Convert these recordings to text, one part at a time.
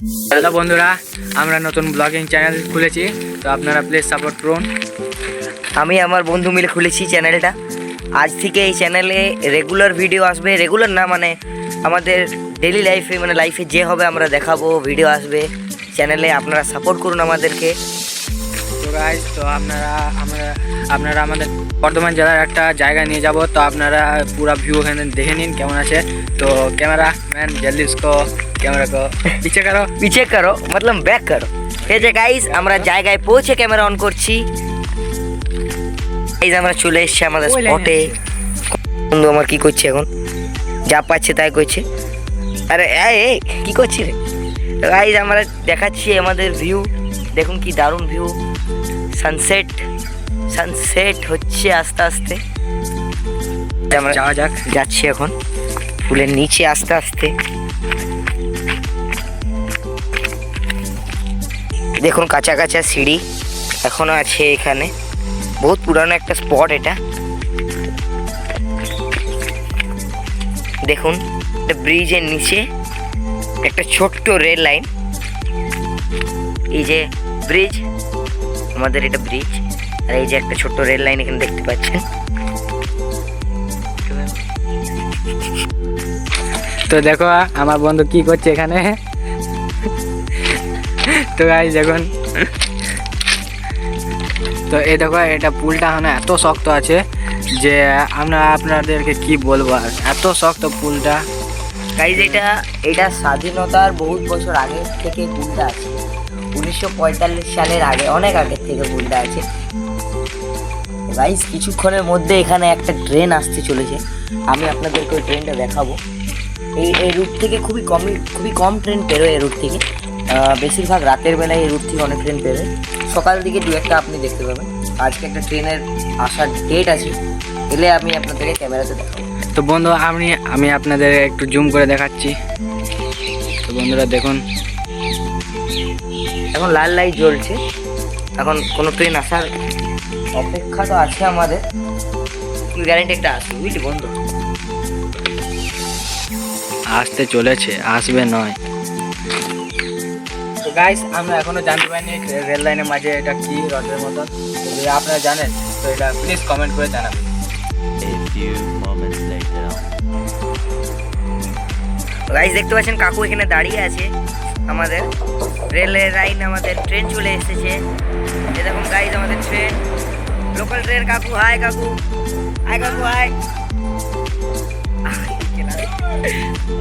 Hello বন্ধুরা, আমরা নতুন ব্লগিং চ্যানেল খুলেছি, তো আপনারা প্লিজ সাপোর্ট করুন। আমি আমার বন্ধু মিলে খুলেছি চ্যানেলটা। আজ থেকে এই চ্যানেলে রেগুলার ভিডিও আসবে, রেগুলার না মানে আমাদের ডেলি লাইফে মানে লাইফে যে হবে আমরা দেখাবো, ভিডিও আসবে চ্যানেলে। আপনারা সাপোর্ট করুন আমাদেরকে। তো গাইস, তো আপনারা আমাদের বর্ধমান জেলার একটা জায়গা নিয়ে যাব, তো আপনারা पूरा व्यू এখানে দেখে নিন কেমন আছে। তো ক্যামেরা ম্যান জলদি उसको कैमरा को পিছে করো मतलब ব্যাক করো। এই যে গাইস আমরা জায়গায় পৌঁছে ক্যামেরা অন করছি। এই যে আমরা চলে এসেছি আমাদের স্পটে। বন্ধু আমার কি করছে এখন, যা পাচ্ছে তাই করছে। আরে এই কি করছি রে গাইস, আমরা দেখাচ্ছি আমাদের ভিউ। দেখুন কি দারুণ ভিউ, সানসেট হচ্ছে আস্তে আস্তে। আমরা যাওয়া যাক। যাচ্ছি এখন ফুলের নিচে আস্তে আস্তে। দেখুন কাঁচা কাঁচা সিঁড়ি এখনো আছে এখানে, বহুত পুরানো একটা স্পট এটা। দেখুন এটা ব্রিজের নিচে একটা ছোট্ট রেল লাইন। এই যে ব্রিজ, আমাদের এটা ব্রিজ, আর এই যে একটা ছোট্ট রেল লাইন এখানে দেখতে পাচ্ছেন। তো দেখো আমার বন্ধু কি করছে এখানে। তো গাইস দেখুন, তো এই দেখো এটা পুলটা এখন এত শক্ত আছে যে আমরা আপনাদেরকে কি বলবো, আর এত শক্ত পুলটা। গাইজ এটা স্বাধীনতার বহুত বছর আগে থেকে পুলটা আছে, 1945 সালের আগে, অনেক আগের থেকে পুলটা আছে। গাইজ কিছুক্ষণের মধ্যে এখানে একটা ট্রেন আসতে চলেছে, আমি আপনাদেরকে ওই ট্রেনটা দেখাবো। এই রুট থেকে খুবই কম ট্রেন বেরোয়। এই রুট থেকে বেশিরভাগ রাতের বেলায় এই রুট থেকে অনেক ট্রেন বেরোয়, সকাল দিকে দু একটা আপনি দেখতে পাবেন। আজকে একটা ট্রেনের আসার ডেট আছে, এলে আমি আপনাদেরকে ক্যামেরাতে দেখাবো। তো বন্ধু আমি আপনাদের একটু জুম করে দেখাচ্ছি। তো বন্ধুরা দেখুন, এখন লাল লাইট জ্বলছে, এখন কোনো ট্রেন আসার অপেক্ষা তো আছে আমাদের। গ্যারেন্টি একটা আসবে, বুঝলি বন্ধু। আসতে চলেছে, আসবে নয়। তো গাইস আমরা এখনো জানতে পারিনি রেল লাইনের মাঝে এটা কি রথের মতন। যদি আপনারা জানেন তো এটা প্লিজ কমেন্ট করে জানাবেন। গাইস দেখতে পাচ্ছেন কাকু এখানে দাঁড়িয়ে আছে। আমাদের রেলের লাইন, আমাদের ট্রেন চলে এসেছে। এই দেখুন গাইস আমাদের ট্রেন, লোকাল ট্রেন। কাকু হাই, কাকু হাই, কাকু হাই।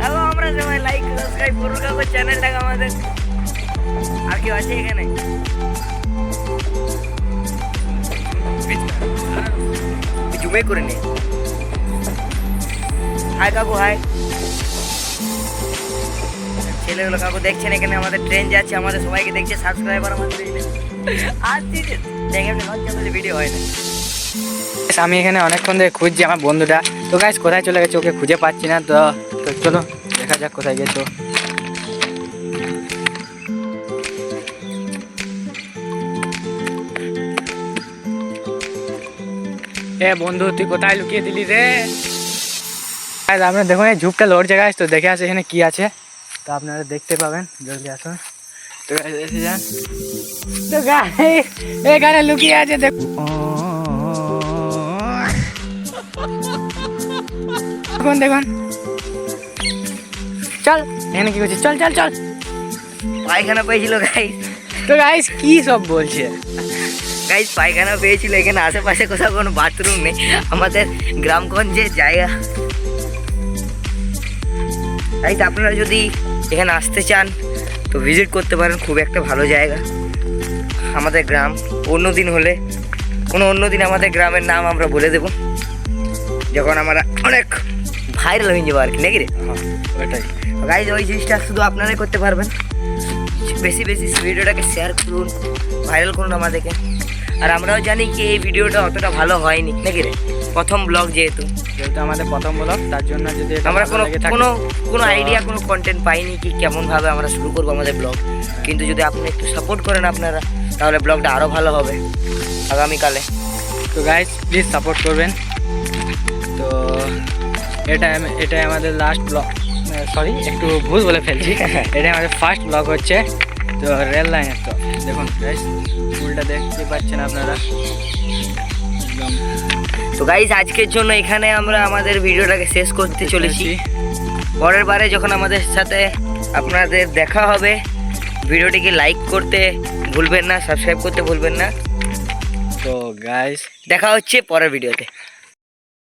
হ্যালো, আমরা সবাই লাইক সাবস্ক্রাইব করুন কাকু চ্যানেলটাকে আমাদের। আর কেউ আছে এখানে? জুমে করে নে। হাই কাকু হাই। ছেলেগুলো কাকু দেখছেন এখানে আমাদের ট্রেন যাচ্ছে, আমাদের সবাইকে দেখছে সাবস্ক্রাইবার আমাদের। আর দেখে লজ্জা বলে ভিডিও হয় না। আমি এখানে অনেকক্ষণ ধরে খুঁজছি আমার বন্ধুটা। তো গাইস কোথায় চলে গেছে ওকে খুঁজে পাচ্ছি না। তো চলো দেখা যাক কোথায় গেছো। এ বন্ধু তুই কোথায় লুকিয়ে দিলি রে? আপনারা দেখুন এই ঝুপটা লড়ছে গাছ, তো দেখে আসে এখানে কি আছে। তো আপনারা দেখতে পাবেন, জলদি আসুন। তো এসে যান। তো গাইস এখানে লুকিয়ে আছে, দেখুন দেখুন। চল এখানে কি করছিস, চল চল চল। পায়খানা পেয়েছিল গাইস। তো গাইস কি সব বলছে গাইস, পায়খানা পেয়েছিল। এখানে আশেপাশে কোথাও কোনো বাথরুম নেই, আমাদের গ্রামগঞ্জের জায়গা। গাইস আপনারা যদি এখানে আসতে চান তো ভিজিট করতে পারেন, খুব একটা ভালো জায়গা আমাদের গ্রাম। অন্য দিন আমাদের গ্রামের নাম আমরা বলে দেব, যখন আমরা অনেক ভাইরাল হয়ে যাবো আর কি, নাকি রে? ওটাই গাইস, ওই জিনিসটা শুধু আপনারাই করতে পারবেন। বেশি ভিডিওটাকে শেয়ার করুন, ভাইরাল করুন আমাদেরকে। আর আমরাও জানি কি এই ভিডিওটা অতটা ভালো হয়নি, নাকি রে? প্রথম ব্লগ যেহেতু আমাদের প্রথম ব্লগ, তার জন্য যদি আমরা কোনো আইডিয়া, কোনো কন্টেন্ট পাইনি কি কেমনভাবে আমরা শুরু করবো আমাদের ব্লগ। কিন্তু যদি আপনি একটু সাপোর্ট করেন আপনারা, তাহলে ব্লগটা আরও ভালো হবে আগামীকালে। তো গাইস প্লিজ সাপোর্ট করবেন। তো এটাই আমাদের লাস্ট ব্লগ, সরি একটু ভুল বলে ফেলছি, এটা আমাদের ফার্স্ট ব্লগ হচ্ছে। তো রেল লাইনের তো দেখুন গাইস, পুলটা দেখতে পাচ্ছেন আপনারা একদম। তো গাইস আজকের জন্য এখানে আমরা আমাদের ভিডিওটাকে শেষ করতে চলেছি। পরের বারে যখন আমাদের সাথে আপনাদের দেখা হবে, ভিডিওটিকে লাইক করতে ভুলবেন না, সাবস্ক্রাইব করতে ভুলবেন না। তো গাইস দেখা হচ্ছে পরের ভিডিওতে।